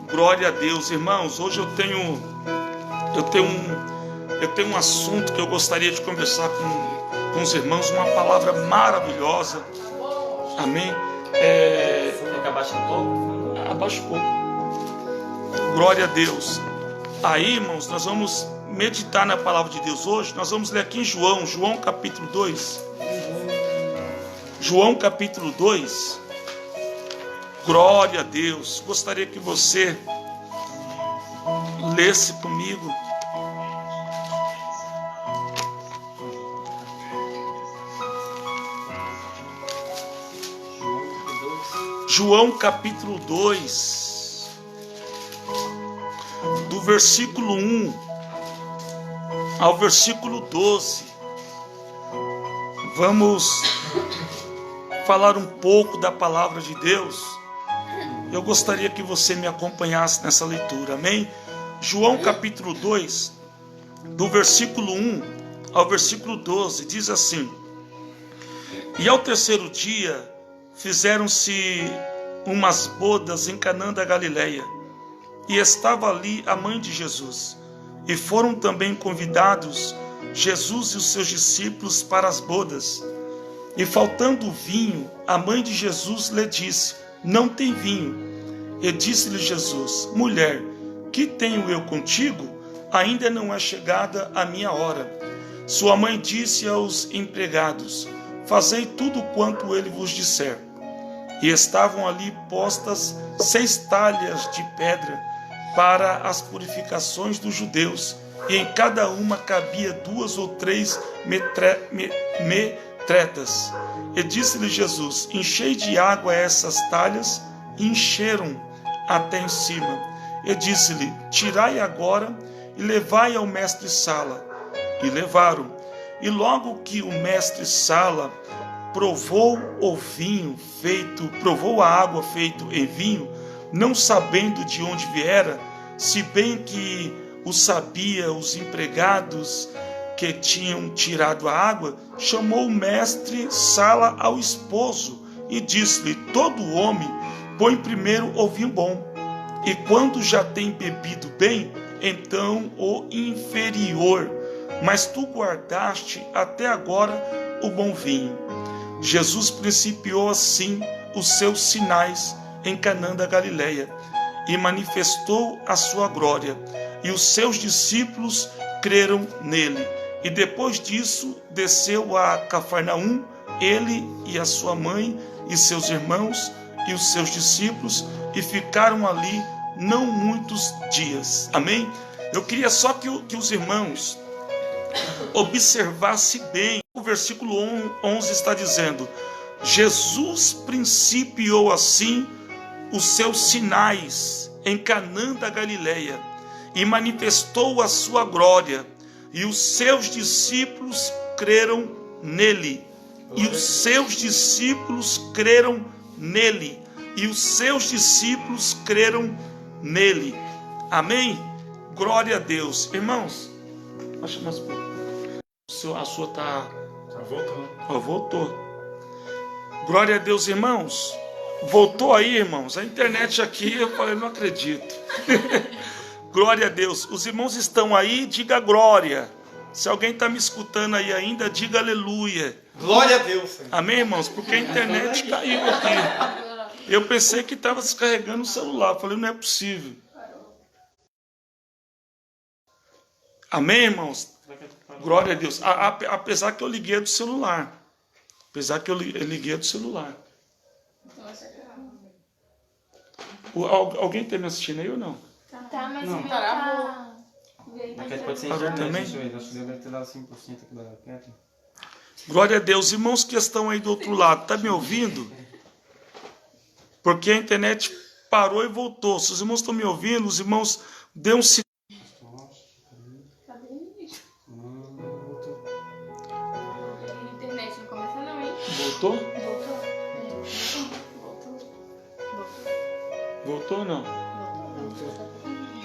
Glória a Deus, irmãos. Hoje eu tenho um assunto que eu gostaria de conversar com os irmãos, uma palavra maravilhosa. Amém? Quer que abaixe um pouco? Abaixa um pouco. Glória a Deus. Aí, irmãos, nós vamos meditar na palavra de Deus hoje. Nós vamos ler aqui em João capítulo 2. João capítulo 2. Glória a Deus. Gostaria que você lesse comigo. João capítulo 2, do versículo 1 ao versículo 12. Vamos falar um pouco da palavra de Deus. Eu gostaria que você me acompanhasse nessa leitura, amém? João capítulo 2, do versículo 1 ao versículo 12, diz assim: E ao terceiro dia fizeram-se umas bodas em Canaã da Galileia, e estava ali a mãe de Jesus. E foram também convidados Jesus e os seus discípulos para as bodas. E faltando vinho, a mãe de Jesus lhe disse: Não tem vinho. E disse-lhe Jesus: Mulher, que tenho eu contigo? Ainda não é chegada a minha hora. Sua mãe disse aos empregados: Fazei tudo quanto ele vos disser. E estavam ali postas 6 talhas de pedra para as purificações dos judeus, e em cada uma cabia 2 ou 3 metretas. E disse-lhe Jesus: Enchei de água essas talhas. E encheram até em cima. E disse-lhe: Tirai agora e levai ao mestre-sala. E levaram. E logo que o mestre-sala provou a água feito em vinho, não sabendo de onde viera, se bem que o sabia os empregados que tinham tirado a água, chamou o mestre-sala ao esposo e disse-lhe: Todo homem põe primeiro o vinho bom, e quando já tem bebido bem, então o inferior. Mas tu guardaste até agora o bom vinho. Jesus principiou assim os seus sinais em Canaã da Galileia e manifestou a sua glória, e os seus discípulos creram nele. E depois disso desceu a Cafarnaum, ele e a sua mãe e seus irmãos e os seus discípulos, e ficaram ali não muitos dias. Amém? Eu queria só que os irmãos observassem bem. O versículo 11 está dizendo: Jesus principiou assim os seus sinais em Canaã da Galileia e manifestou a sua glória, e os seus discípulos creram nele. E os seus discípulos creram nele. E os seus discípulos creram nele. Amém? Glória a Deus. Irmãos, acho mais pouco. A sua está... Voltou. Glória a Deus, irmãos. Voltou aí, irmãos. A internet aqui, eu falei, não acredito. Glória a Deus. Os irmãos estão aí, diga glória. Se alguém está me escutando aí ainda, diga aleluia. Glória a Deus. Amém, irmãos? Porque a internet caiu aqui. Eu pensei que estava descarregando o celular. Eu falei, não é possível. Amém, irmãos? Glória a Deus. Apesar que eu liguei do celular. Alguém está me assistindo aí ou não? Tá, mas não. o meu tá... Mas pode ser Parou também? isso aí. Acho que deve ter dado 5% aqui da Catherine. Glória a Deus. Irmãos que estão aí do outro lado, está me ouvindo? Porque a internet parou e voltou. Se os irmãos estão me ouvindo, os irmãos dêem um sinal. A internet não começa não, hein? Voltou? Voltou. Voltou ou não?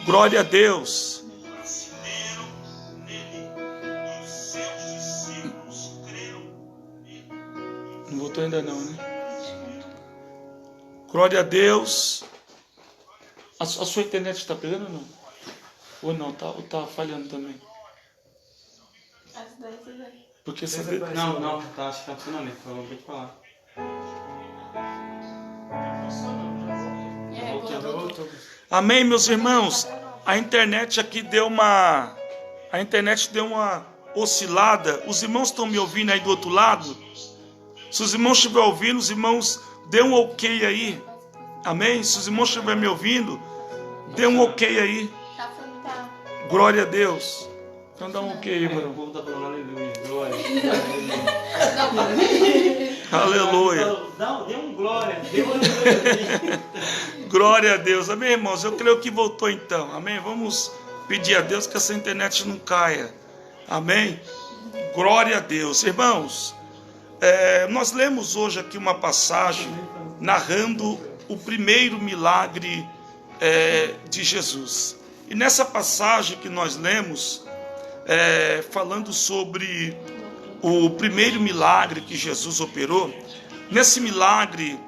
Glória a Deus. Não voltou ainda não, né? Glória a Deus. A sua internet está pegando ou não? Ou não? Tá falhando também? As danças aí. Porque você... Não, tá, acho que tá funcionando, ele falou pra te falar. Voltou. Amém, meus irmãos? A internet aqui deu uma oscilada. Os irmãos estão me ouvindo aí do outro lado? Se os irmãos estiverem ouvindo, os irmãos dê um ok aí. Amém? Se os irmãos estiverem me ouvindo, dê um ok aí. Tá. Glória a Deus. Então dá um ok aí, O mano. povo tá falando aleluia, glória. Aleluia. Dê um glória, dê um aleluia. Glória a Deus. Amém, irmãos? Eu creio que voltou então. Amém? Vamos pedir a Deus que essa internet não caia. Amém? Glória a Deus. Irmãos, nós lemos hoje aqui uma passagem narrando o primeiro milagre de Jesus. E nessa passagem que nós lemos, falando sobre o primeiro milagre que Jesus operou, nesse milagre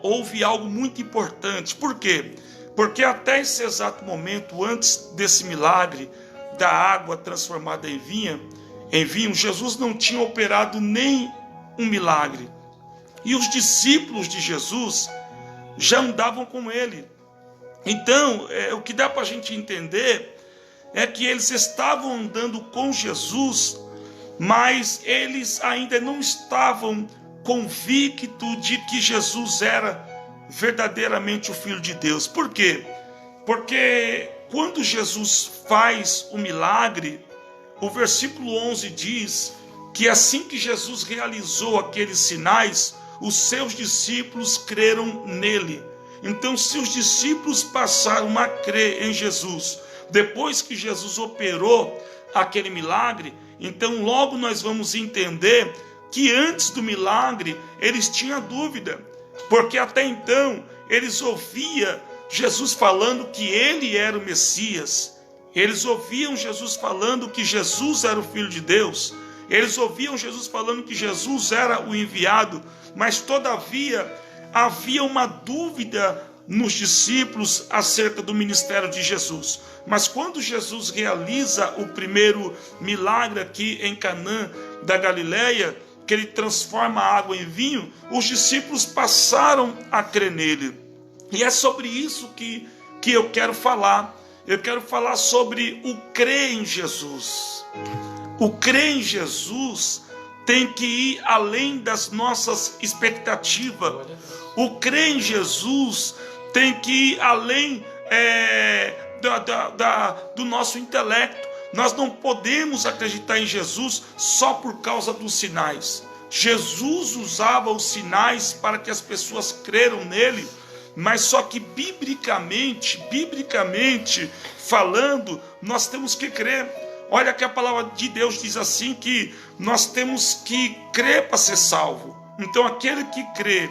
houve algo muito importante. Por quê? Porque até esse exato momento, antes desse milagre da água transformada em vinho, Jesus não tinha operado nem um milagre. E os discípulos de Jesus já andavam com ele. Então, o que dá para a gente entender é que eles estavam andando com Jesus, mas eles ainda não estavam convictos de que Jesus era verdadeiramente o Filho de Deus. Por quê? Porque quando Jesus faz o milagre, o versículo 11 diz que assim que Jesus realizou aqueles sinais, os seus discípulos creram nele. Então, se os discípulos passaram a crer em Jesus, depois que Jesus operou aquele milagre, então logo nós vamos entender que antes do milagre eles tinham dúvida, porque até então eles ouviam Jesus falando que ele era o Messias, eles ouviam Jesus falando que Jesus era o Filho de Deus, eles ouviam Jesus falando que Jesus era o enviado, mas todavia havia uma dúvida nos discípulos acerca do ministério de Jesus. Mas quando Jesus realiza o primeiro milagre aqui em Canaã da Galileia, que ele transforma a água em vinho, os discípulos passaram a crer nele. E é sobre isso que eu quero falar. Eu quero falar sobre o crer em Jesus. O crer em Jesus tem que ir além das nossas expectativas. O crer em Jesus tem que ir além do nosso intelecto. Nós não podemos acreditar em Jesus só por causa dos sinais. Jesus usava os sinais para que as pessoas creram nele, mas só que biblicamente falando, nós temos que crer. Olha que a palavra de Deus diz assim, que nós temos que crer para ser salvo. Então aquele que crê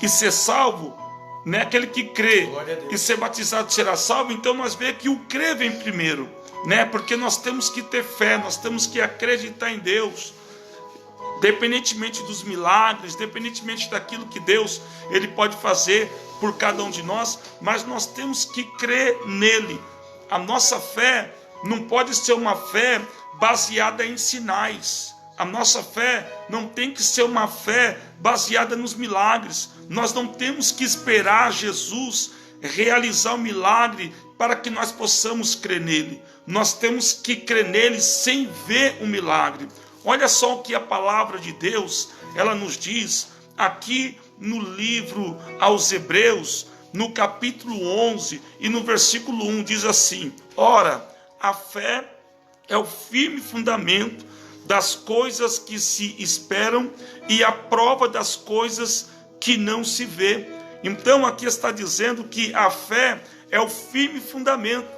e ser salvo, né? Aquele que crê e ser batizado será salvo. Então nós vemos que o crer vem primeiro, né? Porque nós temos que ter fé, nós temos que acreditar em Deus, independentemente dos milagres, independentemente daquilo que Deus ele pode fazer por cada um de nós, mas nós temos que crer nele. A nossa fé não pode ser uma fé baseada em sinais. A nossa fé não tem que ser uma fé baseada nos milagres. Nós não temos que esperar Jesus realizar o milagre para que nós possamos crer nele. Nós temos que crer nele sem ver o milagre. Olha só o que a palavra de Deus ela nos diz aqui no livro aos Hebreus, no capítulo 11 e no versículo 1, diz assim: ora, a fé é o firme fundamento das coisas que se esperam e a prova das coisas que não se vê. Então aqui está dizendo que a fé é o firme fundamento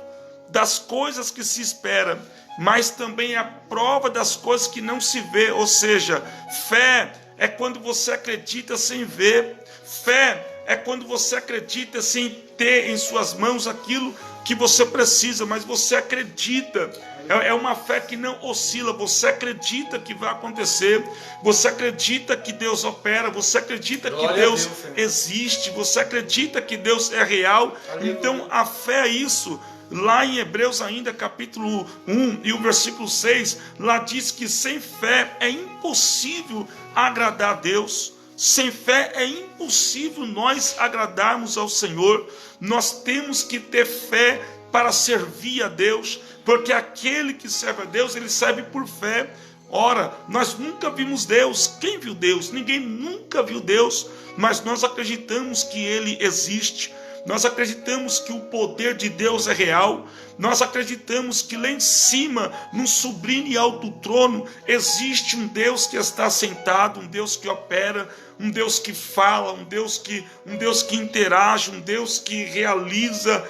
das coisas que se esperam, mas também a prova das coisas que não se vê. Ou seja, fé é quando você acredita sem ver. Fé é quando você acredita sem ter em suas mãos aquilo que você precisa, mas você acredita. É uma fé que não oscila. Você acredita que vai acontecer. Você acredita que Deus opera. Você acredita que Deus existe. Você acredita que Deus é real. Então a fé é isso. Lá em Hebreus ainda, capítulo 1 e o versículo 6, lá diz que sem fé é impossível agradar a Deus. Sem fé é impossível nós agradarmos ao Senhor. Nós temos que ter fé para servir a Deus, porque aquele que serve a Deus, ele serve por fé. Ora, nós nunca vimos Deus. Quem viu Deus? Ninguém nunca viu Deus, mas nós acreditamos que Ele existe. Nós acreditamos que o poder de Deus é real. Nós acreditamos que lá em cima, no sublime e alto trono, existe um Deus que está sentado, um Deus que opera, um Deus que fala, um Deus que interage, um Deus que realiza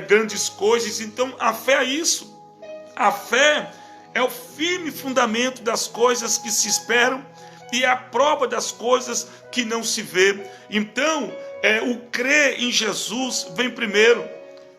grandes coisas. Então a fé é isso. A fé é o firme fundamento das coisas que se esperam e é a prova das coisas que não se vê. Então o crer em Jesus vem primeiro,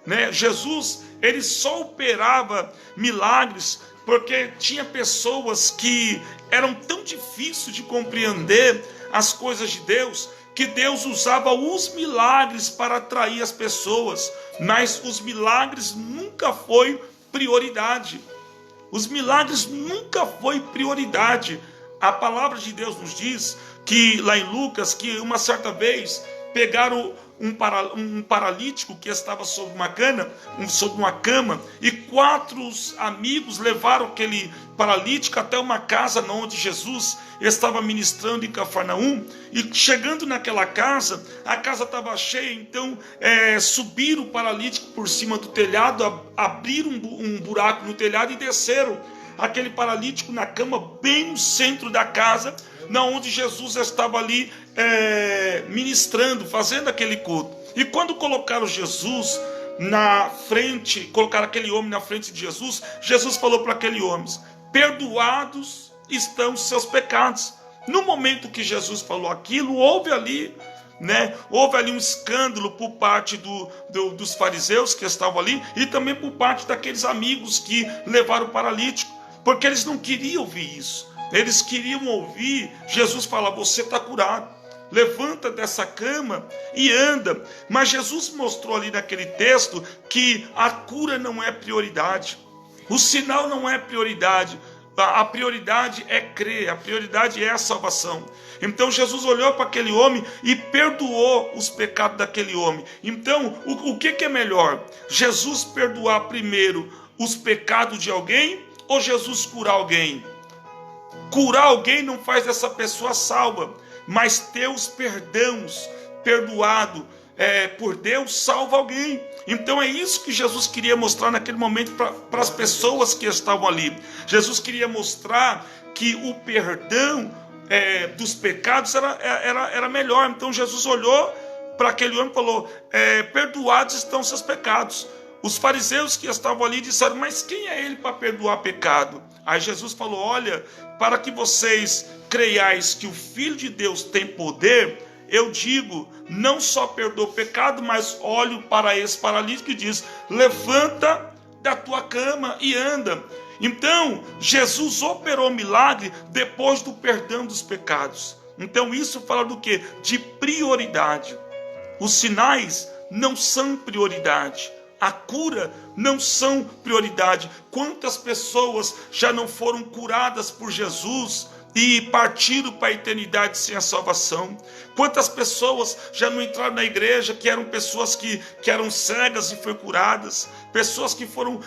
né? Jesus, ele só operava milagres porque tinha pessoas que eram tão difíceis de compreender as coisas de Deus, que Deus usava os milagres para atrair as pessoas, mas os milagres nunca foi prioridade. Os milagres nunca foi prioridade. A palavra de Deus nos diz que lá em Lucas, que uma certa vez pegaram um paralítico que estava sobre uma cama, e 4 amigos levaram aquele paralítico até uma casa onde Jesus estava ministrando em Cafarnaum. E chegando naquela casa, a casa estava cheia. Então subiram o paralítico por cima do telhado, abriram um buraco no telhado e desceram aquele paralítico na cama bem no centro da casa, na onde Jesus estava ali ministrando, fazendo aquele culto. E quando colocaram Jesus na frente, colocaram aquele homem na frente de Jesus, Jesus falou para aquele homem: perdoados estão os seus pecados. No momento que Jesus falou aquilo, houve ali um escândalo por parte dos fariseus que estavam ali, e também por parte daqueles amigos que levaram o paralítico, porque eles não queriam ouvir isso. Eles queriam ouvir Jesus falar: você está curado, levanta dessa cama e anda. Mas Jesus mostrou ali naquele texto que a cura não é prioridade, o sinal não é prioridade. A prioridade é crer, a prioridade é a salvação. Então Jesus olhou para aquele homem e perdoou os pecados daquele homem. Então o que é melhor? Jesus perdoar primeiro os pecados de alguém ou Jesus curar alguém? Curar alguém não faz essa pessoa salva, mas ter os perdãos, perdoado por Deus, salva alguém. Então é isso que Jesus queria mostrar naquele momento para as pessoas que estavam ali. Jesus queria mostrar que o perdão dos pecados era melhor. Então Jesus olhou para aquele homem e falou: perdoados estão seus pecados. Os fariseus que estavam ali disseram: mas quem é ele para perdoar pecado? Aí Jesus falou: olha, para que vocês creiais que o Filho de Deus tem poder, eu digo, não só perdoa o pecado, mas olho para esse paralítico e diz: levanta da tua cama e anda. Então Jesus operou milagre depois do perdão dos pecados. Então isso fala do quê? De prioridade. Os sinais não são prioridade. A cura não são prioridade. Quantas pessoas já não foram curadas por Jesus e partiram para a eternidade sem a salvação? Quantas pessoas já não entraram na igreja, que eram pessoas que eram cegas e foram curadas? Pessoas que foram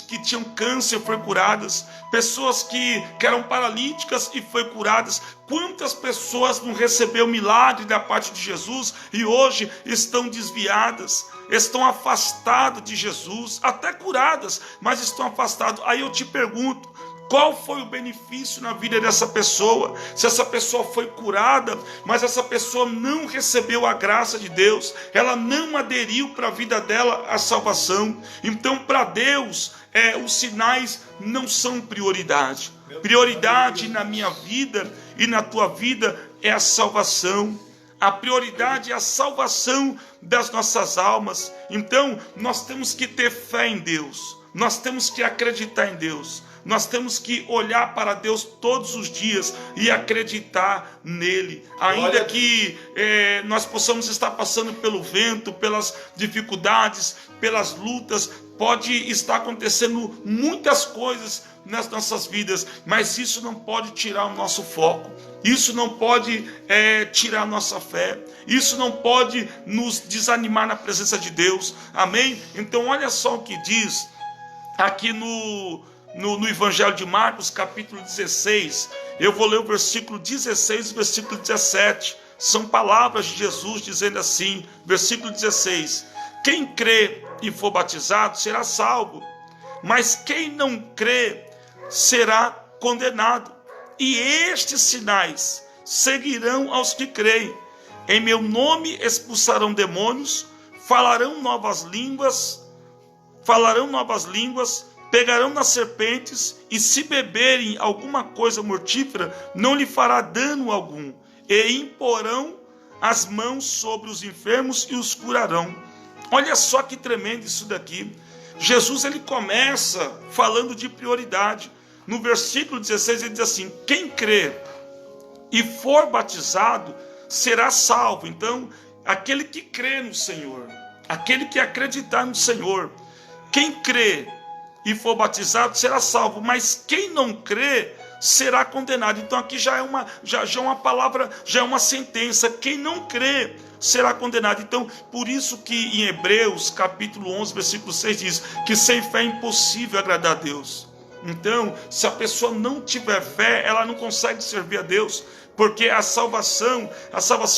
que tinham câncer e foram curadas? Pessoas que eram paralíticas e foram curadas? Quantas pessoas não receberam milagre da parte de Jesus e hoje estão desviadas, estão afastadas de Jesus, até curadas, mas estão afastadas? Aí eu te pergunto, qual foi o benefício na vida dessa pessoa? Se essa pessoa foi curada, mas essa pessoa não recebeu a graça de Deus, ela não aderiu para a vida dela a salvação. Então, para Deus, os sinais não são prioridade. Prioridade na minha vida e na tua vida é a salvação. A prioridade é a salvação das nossas almas. Então, nós temos que ter fé em Deus. Nós temos que acreditar em Deus. Nós temos que olhar para Deus todos os dias e acreditar nele. Ainda que nós possamos estar passando pelo vento, pelas dificuldades, pelas lutas, pode estar acontecendo muitas coisas nas nossas vidas, mas isso não pode tirar o nosso foco. Isso não pode tirar a nossa fé. Isso não pode nos desanimar na presença de Deus. Amém? Então olha só o que diz aqui no Evangelho de Marcos, capítulo 16, eu vou ler o versículo 16 e o versículo 17, são palavras de Jesus dizendo assim, versículo 16, quem crê e for batizado será salvo, mas quem não crê será condenado, e estes sinais seguirão aos que creem, em meu nome expulsarão demônios, falarão novas línguas, pegarão nas serpentes, e se beberem alguma coisa mortífera, não lhe fará dano algum, e imporão as mãos sobre os enfermos e os curarão. Olha só que tremendo isso daqui. Jesus ele começa falando de prioridade. No versículo 16 ele diz assim, quem crê e for batizado será salvo. Então, aquele que crê no Senhor, aquele que acreditar no Senhor, quem crê e for batizado será salvo, mas quem não crê será condenado. Então aqui já é uma palavra, já é uma sentença, quem não crê será condenado. Então por isso que em Hebreus capítulo 11 versículo 6 diz que sem fé é impossível agradar a Deus. Então se a pessoa não tiver fé, ela não consegue servir a Deus, porque a salvação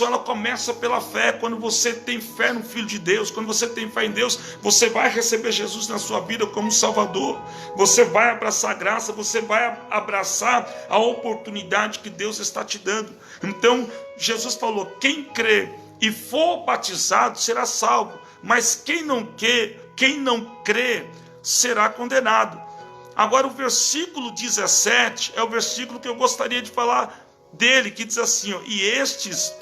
ela começa pela fé. Quando você tem fé no Filho de Deus, quando você tem fé em Deus, você vai receber Jesus na sua vida como Salvador, você vai abraçar a graça, você vai abraçar a oportunidade que Deus está te dando. Então Jesus falou, quem crê e for batizado será salvo, mas quem não crê será condenado. Agora o versículo 17 é o versículo que eu gostaria de falar dele, que diz assim, ó, e estes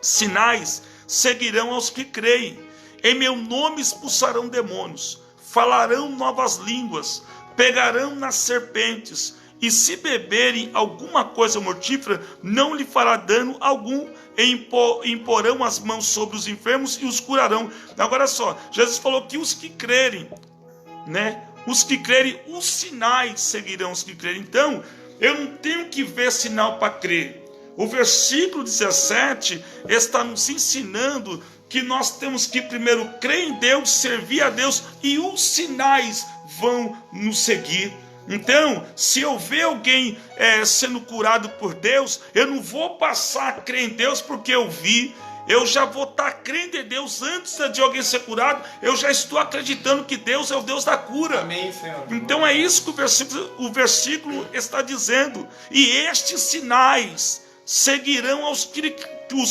sinais seguirão aos que creem, em meu nome expulsarão demônios, falarão novas línguas, pegarão nas serpentes, e se beberem alguma coisa mortífera, não lhe fará dano algum, e imporão as mãos sobre os enfermos e os curarão. Agora só, Jesus falou que os que crerem, né? Os que crerem, os sinais seguirão os que crerem. Então, eu não tenho que ver sinal para crer. O versículo 17 está nos ensinando que nós temos que primeiro crer em Deus, servir a Deus, e os sinais vão nos seguir. Então, se eu ver alguém sendo curado por Deus, eu não vou passar a crer em Deus porque eu vi. Eu já vou estar crendo em Deus antes de alguém ser curado. Eu já estou acreditando que Deus é o Deus da cura. Amém, Senhor. Então é isso que o versículo está dizendo. E estes sinais seguirão os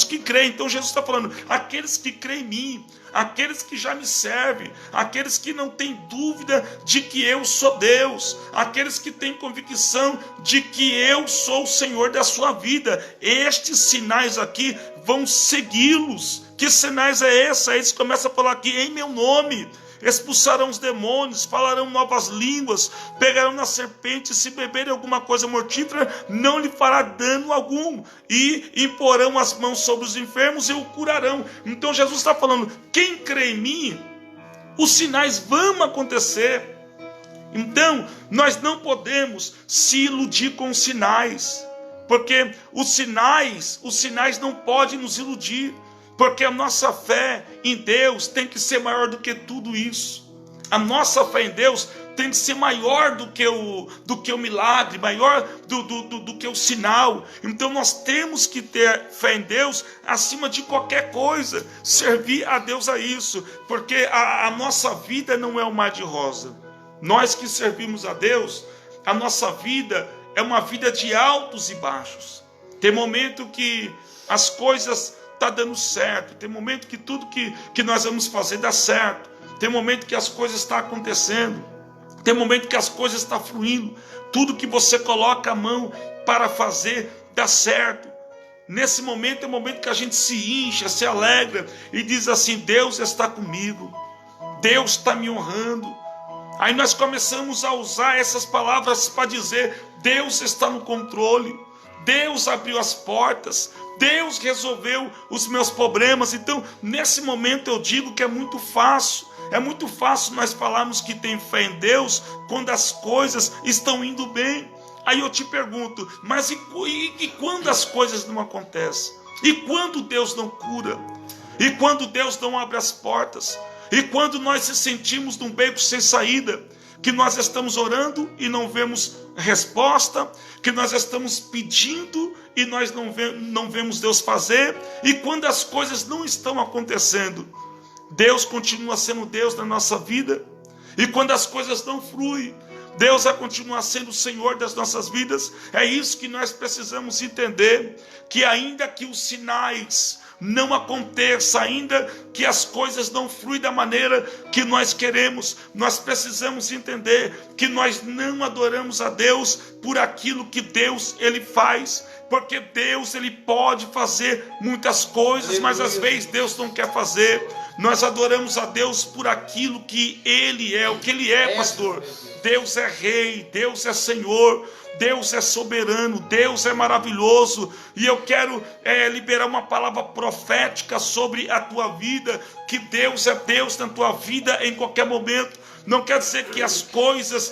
que creem. Então Jesus está falando, aqueles que creem em mim, aqueles que já me servem, aqueles que não têm dúvida de que eu sou Deus, aqueles que têm convicção de que eu sou o Senhor da sua vida, estes sinais aqui vão segui-los. Que sinais é esse? Aí eles começam a falar aqui, em meu nome expulsarão os demônios, falarão novas línguas, pegarão na serpente, se beberem alguma coisa mortífera, não lhe fará dano algum, e imporão as mãos sobre os enfermos e o curarão. Então Jesus está falando, quem crê em mim, os sinais vão acontecer. Então nós não podemos se iludir com os sinais, porque os sinais não podem nos iludir. Porque a nossa fé em Deus tem que ser maior do que tudo isso. A nossa fé em Deus tem que ser maior do que o milagre, maior do que o sinal. Então nós temos que ter fé em Deus acima de qualquer coisa. Servir a Deus a isso. Porque a nossa vida não é um mar de rosa. Nós que servimos a Deus, a nossa vida é uma vida de altos e baixos. Tem momento que as coisas está dando certo, tem momento que tudo que nós vamos fazer dá certo, tem momento que as coisas estão acontecendo, tem momento que as coisas estão fluindo, tudo que você coloca a mão para fazer dá certo. Nesse momento é o momento que a gente se incha, se alegra e diz assim: Deus está comigo, Deus está me honrando. Aí nós começamos a usar essas palavras para dizer: Deus está no controle, Deus abriu as portas, Deus resolveu os meus problemas. Então, nesse momento eu digo que é muito fácil nós falarmos que tem fé em Deus quando as coisas estão indo bem. Aí eu te pergunto, mas e quando as coisas não acontecem? E quando Deus não cura? E quando Deus não abre as portas? E quando nós se sentimos num beco sem saída? Que nós estamos orando e não vemos resposta, que nós estamos pedindo e nós não vemos Deus fazer, e quando as coisas não estão acontecendo, Deus continua sendo Deus na nossa vida, e quando as coisas não fluem, Deus vai continuar sendo o Senhor das nossas vidas. É isso que nós precisamos entender, que ainda que os sinais não aconteça, ainda que as coisas não fluem da maneira que nós queremos, nós precisamos entender que nós não adoramos a Deus por aquilo que Deus ele faz, porque Deus ele pode fazer muitas coisas, mas às vezes Deus não quer fazer. Nós adoramos a Deus por aquilo que Ele é, o que Ele é, pastor. Deus é Rei, Deus é Senhor, Deus é soberano, Deus é maravilhoso. E eu quero liberar uma palavra profética sobre a tua vida, que Deus é Deus na tua vida em qualquer momento. Não quer dizer que as coisas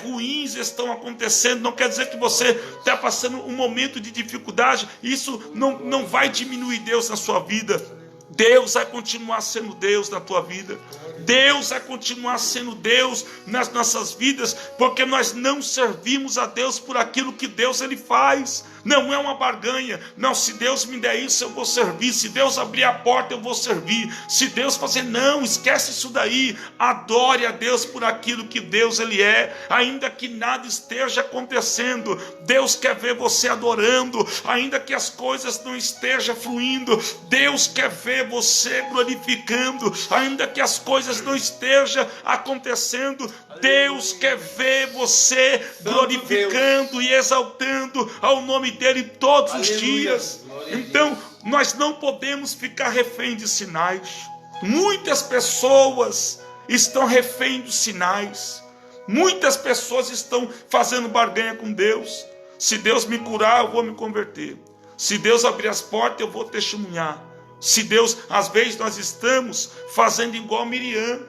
ruins estão acontecendo, não quer dizer que você está passando um momento de dificuldade. Isso não vai diminuir Deus na sua vida. Deus vai continuar sendo Deus na tua vida. Deus vai continuar sendo Deus nas nossas vidas, porque nós não servimos a Deus por aquilo que Deus ele faz. Não é uma barganha. Não, se Deus me der isso, eu vou servir. Se Deus abrir a porta, eu vou servir. Se Deus fazer, não, esquece isso daí. Adore a Deus por aquilo que Deus ele é. Ainda que nada esteja acontecendo, Deus quer ver você adorando. Ainda que as coisas não estejam fluindo, Deus quer ver você glorificando. Ainda que as coisas não estejam acontecendo, Deus quer ver você glorificando e exaltando ao nome dele todos os dias. Então, nós não podemos ficar refém de sinais. Muitas pessoas estão refém dos sinais. Muitas pessoas estão fazendo barganha com Deus. Se Deus me curar, eu vou me converter. Se Deus abrir as portas, eu vou testemunhar. Se Deus, às vezes nós estamos fazendo igual Miriam.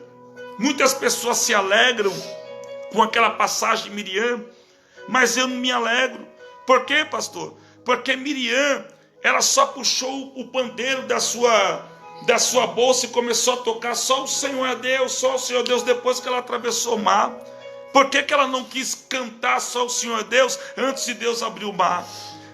Muitas pessoas se alegram com aquela passagem de Miriam, mas eu não me alegro. Por quê, pastor? Porque Miriam, ela só puxou o pandeiro da sua bolsa e começou a tocar só o Senhor é Deus, só o Senhor é Deus, depois que ela atravessou o mar. Por que ela não quis cantar só o Senhor é Deus antes de Deus abrir o mar?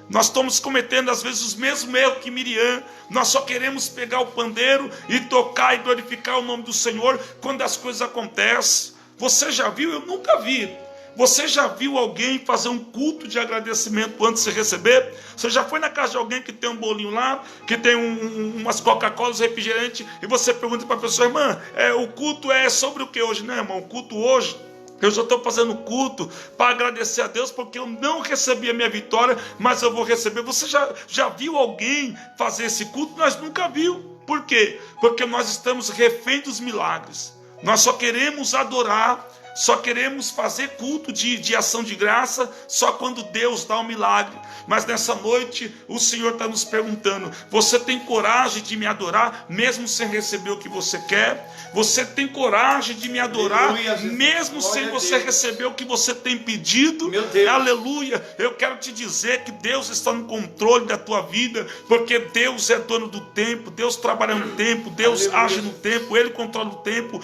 Nós estamos cometendo às vezes os mesmos erros que Miriam. Nós só queremos pegar o pandeiro e tocar e glorificar o nome do Senhor quando as coisas acontecem. Você já viu? Eu nunca vi. Você já viu alguém fazer um culto de agradecimento antes de receber? Você já foi na casa de alguém que tem um bolinho lá, que tem umas Coca-Colas, refrigerante, e você pergunta para a pessoa: irmã, o culto é sobre o que hoje? Não, irmão, o culto hoje, eu já estou fazendo culto para agradecer a Deus, porque eu não recebi a minha vitória, mas eu vou receber. Você já viu alguém fazer esse culto? Nós nunca viu. Por quê? Porque nós estamos refém dos milagres. Nós só queremos adorar, só queremos fazer culto de ação de graça só quando Deus dá um milagre. Mas nessa noite o Senhor está nos perguntando: você tem coragem de me adorar mesmo sem receber o que você quer? Você tem coragem de me adorar mesmo sem você receber o que você tem pedido? Aleluia! Eu quero te dizer que Deus está no controle da tua vida, porque Deus é dono do tempo, Deus trabalha no tempo, Deus age no tempo, Ele controla o tempo,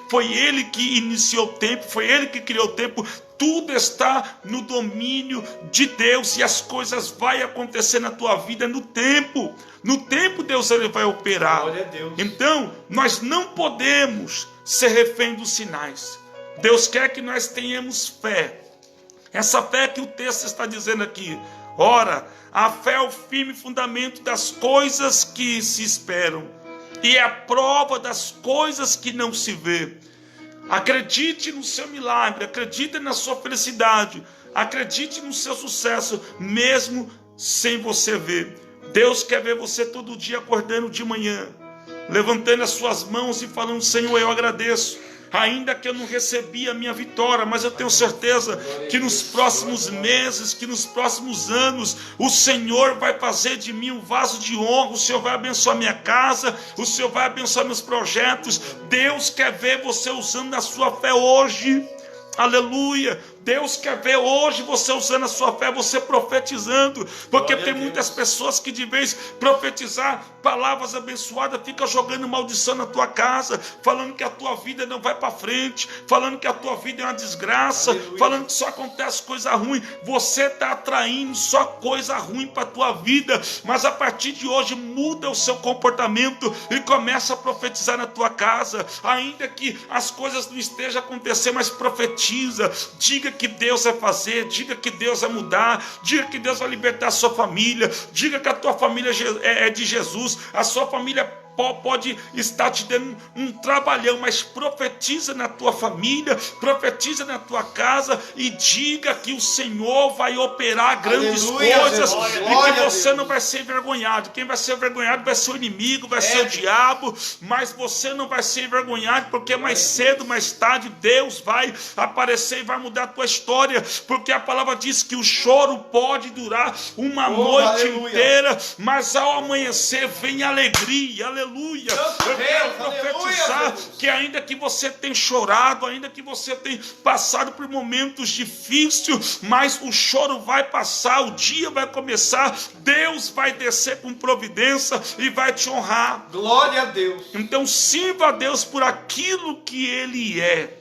foi Ele que iniciou o tempo, foi Ele que criou o tempo. Tudo está no domínio de Deus e as coisas vão acontecer na tua vida no tempo. No tempo Deus ele vai operar. Então, nós não podemos ser refém dos sinais. Deus quer que nós tenhamos fé. Essa fé que o texto está dizendo aqui. Ora, a fé é o firme fundamento das coisas que se esperam e é a prova das coisas que não se vê. Acredite no seu milagre, acredite na sua felicidade, acredite no seu sucesso, mesmo sem você ver. Deus quer ver você todo dia acordando de manhã, levantando as suas mãos e falando: Senhor, eu agradeço. Ainda que eu não recebi a minha vitória, mas eu tenho certeza que nos próximos meses, que nos próximos anos, o Senhor vai fazer de mim um vaso de honra. O Senhor vai abençoar minha casa, o Senhor vai abençoar meus projetos. Deus quer ver você usando a sua fé hoje. Aleluia. Deus quer ver hoje você usando a sua fé, você profetizando, porque tem muitas pessoas que de vez profetizar palavras abençoadas, fica jogando maldição na tua casa, falando que a tua vida não vai para frente, falando que a tua vida é uma desgraça, falando que só acontece coisa ruim. Você está atraindo só coisa ruim para a tua vida, mas a partir de hoje muda o seu comportamento e começa a profetizar na tua casa, ainda que as coisas não estejam acontecendo, mas profetiza, diga que Deus vai fazer, diga que Deus vai mudar, diga que Deus vai libertar a sua família, diga que a tua família é de Jesus, a sua família pode estar te dando um trabalhão, mas profetiza na tua família, profetiza na tua casa e diga que o Senhor vai operar grandes coisas e que você não vai ser envergonhado. Quem vai ser envergonhado vai ser o inimigo, vai ser o diabo, mas você não vai ser envergonhado, porque mais cedo, mais tarde, Deus vai aparecer e vai mudar a tua história, porque a palavra diz que o choro pode durar uma noite inteira, mas ao amanhecer vem alegria. Aleluia. Eu quero profetizar que ainda que você tenha chorado, ainda que você tenha passado por momentos difíceis, mas o choro vai passar, o dia vai começar, Deus vai descer com providência e vai te honrar. Glória a Deus. Então sirva a Deus por aquilo que Ele é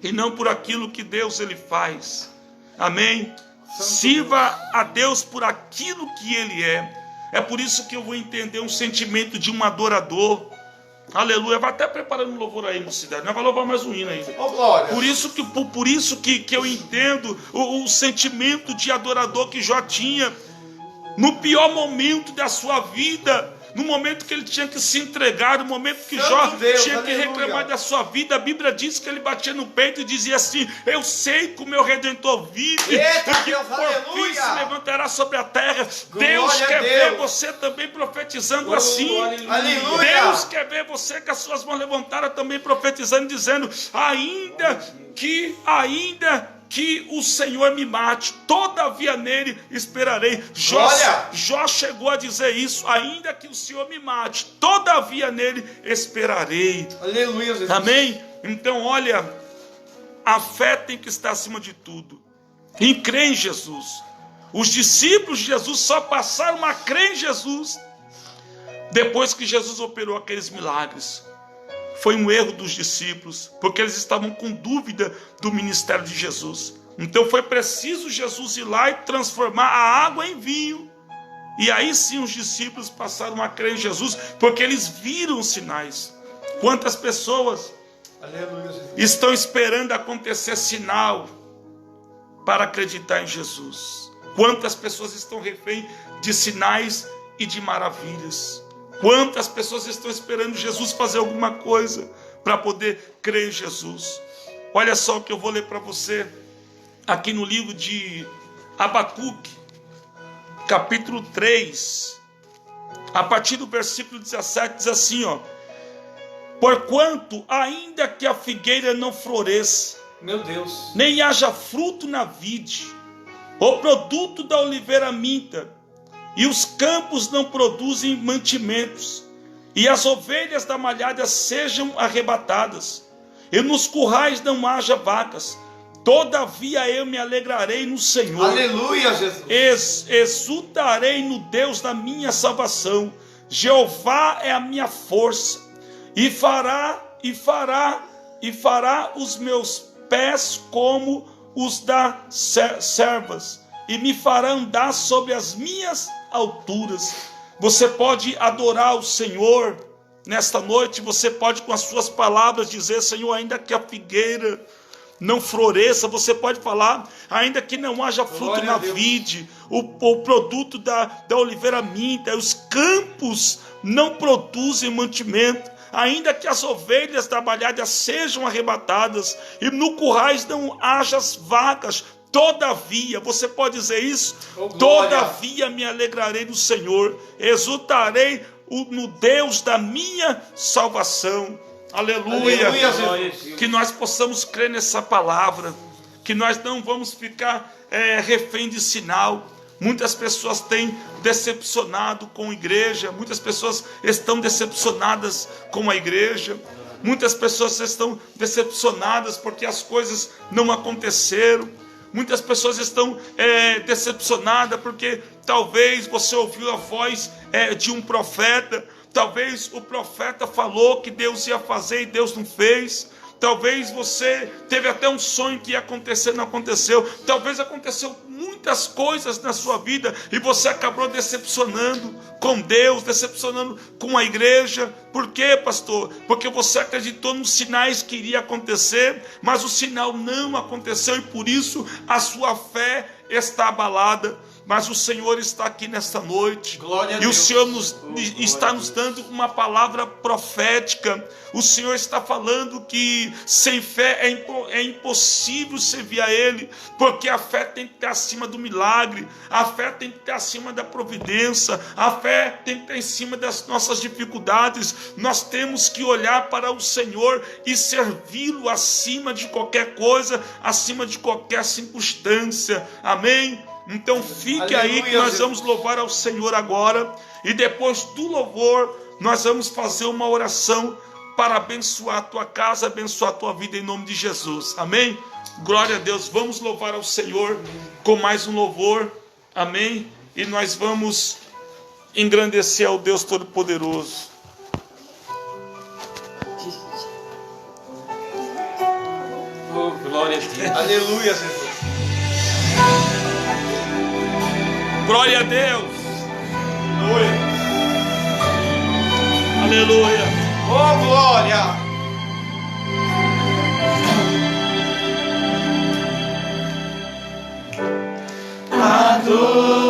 e não por aquilo que Deus Ele faz. Amém? Sirva a Deus por aquilo que Ele é. É por isso que eu vou entender um sentimento de um adorador. Aleluia. Vai até preparando um louvor aí, mocidade. Nós vamos louvar mais um hino ainda. Oh, glória. Por isso que eu entendo o sentimento de adorador que Jó tinha. No pior momento da sua vida, no momento que ele tinha que se entregar, no momento que Jó tinha que reclamar da sua vida, a Bíblia diz que ele batia no peito e dizia assim: eu sei que o meu Redentor vive, e que por fim se levantará sobre a terra. Deus quer ver você também profetizando assim. Aleluia. Deus quer ver você com as suas mãos levantadas também profetizando, dizendo: ainda que o Senhor me mate, todavia nele esperarei. Jó chegou a dizer isso: ainda que o Senhor me mate, todavia nele esperarei. Aleluia, Jesus. Amém? Então olha, a fé tem que estar acima de tudo, em crer em Jesus. Os discípulos de Jesus só passaram a crer em Jesus depois que Jesus operou aqueles milagres. Foi um erro dos discípulos, porque eles estavam com dúvida do ministério de Jesus. Então foi preciso Jesus ir lá e transformar a água em vinho. E aí sim os discípulos passaram a crer em Jesus, porque eles viram os sinais. Quantas pessoas estão esperando acontecer sinal para acreditar em Jesus? Quantas pessoas estão refém de sinais e de maravilhas? Quantas pessoas estão esperando Jesus fazer alguma coisa para poder crer em Jesus? Olha só o que eu vou ler para você aqui no livro de Abacuque, capítulo 3, a partir do versículo 17, diz assim, ó: porquanto ainda que a figueira não floresça, meu Deus, nem haja fruto na vide, o produto da oliveira minta, e os campos não produzem mantimentos, e as ovelhas da malhada sejam arrebatadas, e nos currais não haja vacas, todavia eu me alegrarei no Senhor. Aleluia, Jesus. Exultarei no Deus da minha salvação. Jeová é a minha força, e fará os meus pés como os das servas, e me fará andar sobre as minhas alturas. Você pode adorar o Senhor nesta noite, você pode com as suas palavras dizer: Senhor, ainda que a figueira não floresça, você pode falar: ainda que não haja fruto na vide, o produto da oliveira minta, os campos não produzem mantimento, ainda que as ovelhas da malhada sejam arrebatadas, e no currais não haja as vacas, Todavia, você pode dizer isso? Oh, glória. Todavia me alegrarei no Senhor, exultarei no Deus da minha salvação. Aleluia. Aleluia, Glória a Jesus. Deus. Que nós possamos crer nessa palavra, que nós não vamos ficar refém de sinal. Muitas pessoas têm decepcionado com a igreja, muitas pessoas estão decepcionadas com a igreja, muitas pessoas estão decepcionadas porque as coisas não aconteceram. Muitas pessoas estão decepcionadas porque talvez você ouviu a voz de um profeta, talvez o profeta falou que Deus ia fazer e Deus não fez. Talvez você teve até um sonho que ia acontecer, não aconteceu. Talvez aconteceu muitas coisas na sua vida e você acabou decepcionando com Deus, decepcionando com a igreja. Por quê, pastor? Porque você acreditou nos sinais que iria acontecer, mas o sinal não aconteceu e por isso a sua fé está abalada. Mas o Senhor está aqui nesta noite. Glória a E o Deus. Senhor está nos dando uma palavra profética. O Senhor está falando que sem fé é impossível servir a Ele, porque a fé tem que estar acima do milagre, a fé tem que estar acima da providência, a fé tem que estar em cima das nossas dificuldades. Nós temos que olhar para o Senhor e servi-lo acima de qualquer coisa, acima de qualquer circunstância. Amém? Então fique Aleluia, aí que nós Jesus. vamos louvar ao Senhor agora. E depois do louvor, nós vamos fazer uma oração para abençoar a tua casa, abençoar a tua vida em nome de Jesus. Amém? Glória a Deus. Vamos louvar ao Senhor com mais um louvor. Amém? E nós vamos engrandecer ao Deus Todo-Poderoso. Oh, glória a Deus. Aleluia, Jesus. Glória a Deus. Aleluia. Aleluia. Oh, glória. Adoro.